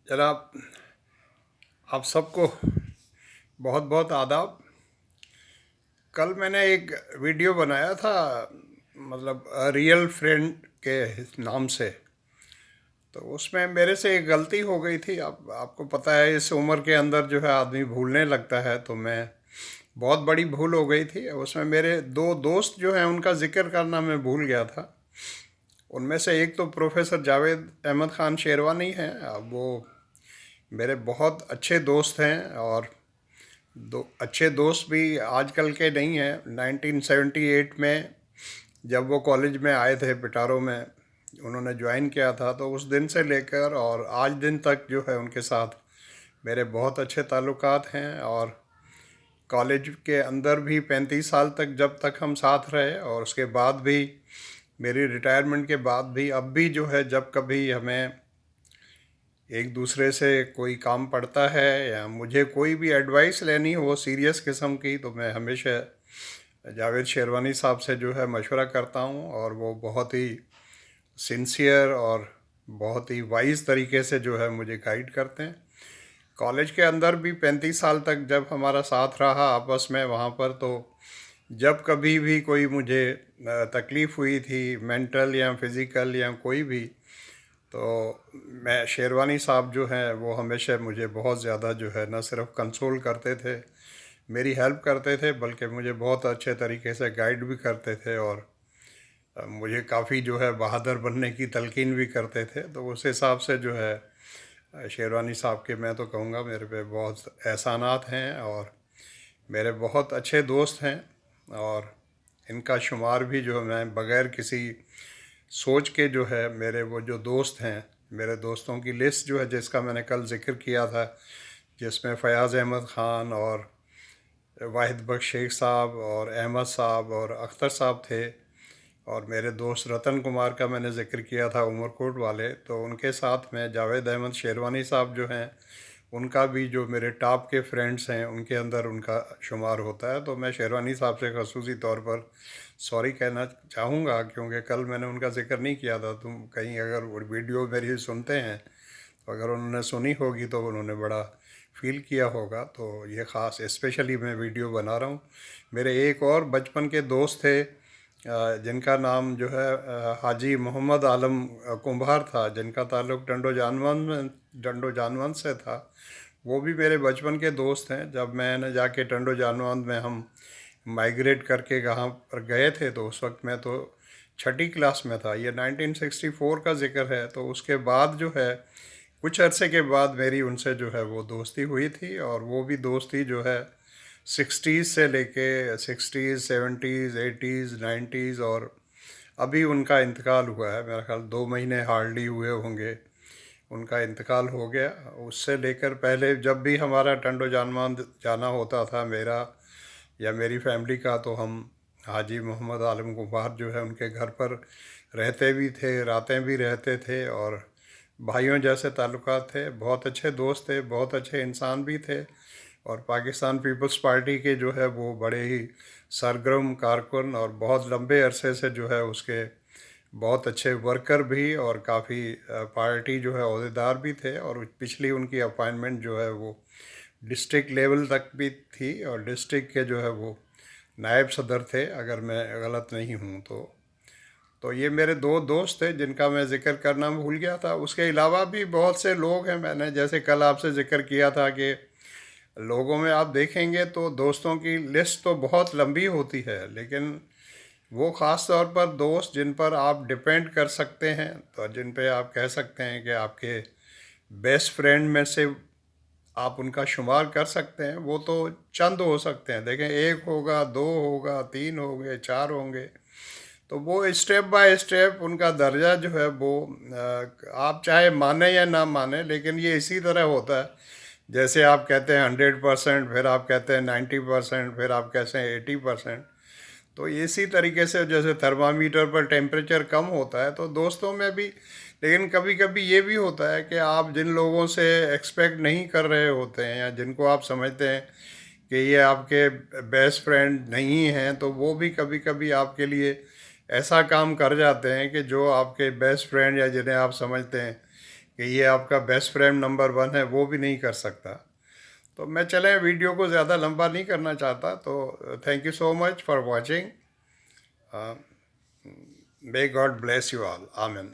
जनाब, आप सबको बहुत बहुत आदाब। कल मैंने एक वीडियो बनाया था, मतलब रियल फ्रेंड के नाम से। तो उसमें मेरे से एक गलती हो गई थी। आपको पता है, इस उम्र के अंदर जो है आदमी भूलने लगता है। तो मैं बहुत बड़ी भूल हो गई थी। उसमें मेरे दो दोस्त जो हैं उनका जिक्र करना मैं भूल गया था। उनमें से एक तो प्रोफेसर जावेद अहमद ख़ान शेरवानी हैं। अब वो मेरे बहुत अच्छे दोस्त हैं, और दो अच्छे दोस्त भी आजकल के नहीं हैं। 1978 में जब वो कॉलेज में आए थे, पिटारो में उन्होंने ज्वाइन किया था, तो उस दिन से लेकर और आज दिन तक जो है उनके साथ मेरे बहुत अच्छे ताल्लुकात हैं। और कॉलेज के अंदर भी 35 साल तक जब तक हम साथ रहे, और उसके बाद भी मेरी रिटायरमेंट के बाद भी अब भी जो है जब कभी हमें एक दूसरे से कोई काम पड़ता है या मुझे कोई भी एडवाइस लेनी हो सीरियस किस्म की, तो मैं हमेशा जावेद शेरवानी साहब से जो है मशवरा करता हूँ। और वो बहुत ही सिंसियर और बहुत ही वाइज तरीके से जो है मुझे गाइड करते हैं। कॉलेज के अंदर भी 35 साल तक जब हमारा साथ रहा आपस में वहाँ पर, तो जब कभी भी कोई मुझे तकलीफ़ हुई थी, मेंटल या फिज़िकल या कोई भी, तो मैं शेरवानी साहब जो हैं वो हमेशा मुझे बहुत ज़्यादा जो है न सिर्फ कंसोल करते थे, मेरी हेल्प करते थे, बल्कि मुझे बहुत अच्छे तरीके से गाइड भी करते थे। और मुझे काफ़ी जो है बहादुर बनने की तलकीन भी करते थे। तो उस हिसाब से जो है शेरवानी साहब के मैं तो कहूँगा मेरे पे बहुत एहसानात हैं, और मेरे बहुत अच्छे दोस्त हैं। और इनका शुमार भी जो है मैं बग़ैर किसी सोच के जो है, मेरे वो जो दोस्त हैं, मेरे दोस्तों की लिस्ट जो है जिसका मैंने कल ज़िक्र किया था, जिसमें फ़याज़ अहमद ख़ान और वाहिद बख्श शेख साहब और अहमद साहब और अख्तर साहब थे, और मेरे दोस्त रतन कुमार का मैंने ज़िक्र किया था, उमरकोट वाले। तो उनके साथ में जावेद अहमद शेरवानी साहब जो हैं, उनका भी जो मेरे टॉप के फ्रेंड्स हैं उनके अंदर उनका शुमार होता है। तो मैं शेरवानी साहब से खसूसी तौर पर सॉरी कहना चाहूँगा, क्योंकि कल मैंने उनका ज़िक्र नहीं किया था। तुम कहीं अगर वो वीडियो मेरी सुनते हैं, तो अगर उन्होंने सुनी होगी तो उन्होंने बड़ा फ़ील किया होगा। तो ये ख़ास स्पेशली मैं वीडियो बना रहा हूँ। मेरे एक और बचपन के दोस्त थे, जिनका नाम जो है हाजी मोहम्मद आलम कुम्भार था, जिनका ताल्लुक़ डंडो जानवन से था। वो भी मेरे बचपन के दोस्त हैं। जब मैंने जाके टंडो जानवन में हम माइग्रेट करके कहाँ पर गए थे, तो उस वक्त मैं तो छठी क्लास में था। ये 1964 का ज़िक्र है। तो उसके बाद जो है कुछ अरसे के बाद मेरी उनसे जो है वो दोस्ती हुई थी, और वो भी दोस्ती जो है 60s से लेके 60s 70s 80s 90s। और अभी उनका इंतकाल हुआ है, मेरा ख्याल 2 महीने हार्डली हुए होंगे उनका इंतकाल हो गया। उससे लेकर पहले जब भी हमारा टंडो जानमान जाना होता था, मेरा या मेरी फैमिली का, तो हम हाजी मोहम्मद आलम गुबार जो है उनके घर पर रहते भी थे, रातें भी रहते थे, और भाइयों जैसे ताल्लुकात थे। बहुत अच्छे दोस्त थे, बहुत अच्छे इंसान भी थे। और पाकिस्तान पीपल्स पार्टी के जो है वो बड़े ही सरगर्म कारकुन, और बहुत लंबे अरसे से जो है उसके बहुत अच्छे वर्कर भी, और काफ़ी पार्टी जो है अहदेदार भी थे। और पिछली उनकी अपॉइंटमेंट जो है वो डिस्ट्रिक्ट लेवल तक भी थी, और डिस्ट्रिक्ट के जो है वो नायब सदर थे, अगर मैं गलत नहीं हूँ तो ये मेरे दो दोस्त थे जिनका मैं ज़िक्र करना भूल गया था। उसके अलावा भी बहुत से लोग हैं। मैंने जैसे कल आपसे ज़िक्र किया था कि लोगों में आप देखेंगे तो दोस्तों की लिस्ट तो बहुत लंबी होती है, लेकिन वो ख़ास तौर पर दोस्त जिन पर आप डिपेंड कर सकते हैं, तो जिन पे आप कह सकते हैं कि आपके बेस्ट फ्रेंड में से आप उनका शुमार कर सकते हैं, वो तो चंद हो सकते हैं। देखें, एक होगा, दो होगा, तीन होंगे, चार होंगे। तो वो स्टेप बाय स्टेप उनका दर्जा जो है वो आप चाहे माने या ना माने, लेकिन ये इसी तरह होता है। जैसे आप कहते हैं 100%, फिर आप कहते हैं 90%, फिर आप कहते हैं 80%। तो इसी तरीके से जैसे थर्मामीटर पर टेम्परेचर कम होता है, तो दोस्तों में भी। लेकिन कभी कभी ये भी होता है कि आप जिन लोगों से एक्सपेक्ट नहीं कर रहे होते हैं, या जिनको आप समझते हैं कि ये आपके बेस्ट फ्रेंड नहीं हैं, तो वो भी कभी कभी आपके लिए ऐसा काम कर जाते हैं कि जो आपके बेस्ट फ्रेंड या जिन्हें आप समझते हैं کہ یہ آپ کا بیسٹ فرینڈ نمبر 1 ہے، وہ بھی نہیں کر سکتا. تو میں چلیں ویڈیو کو زیادہ لمبا نہیں کرنا چاہتا. تو thank you so much for watching. May God bless you all. Amen.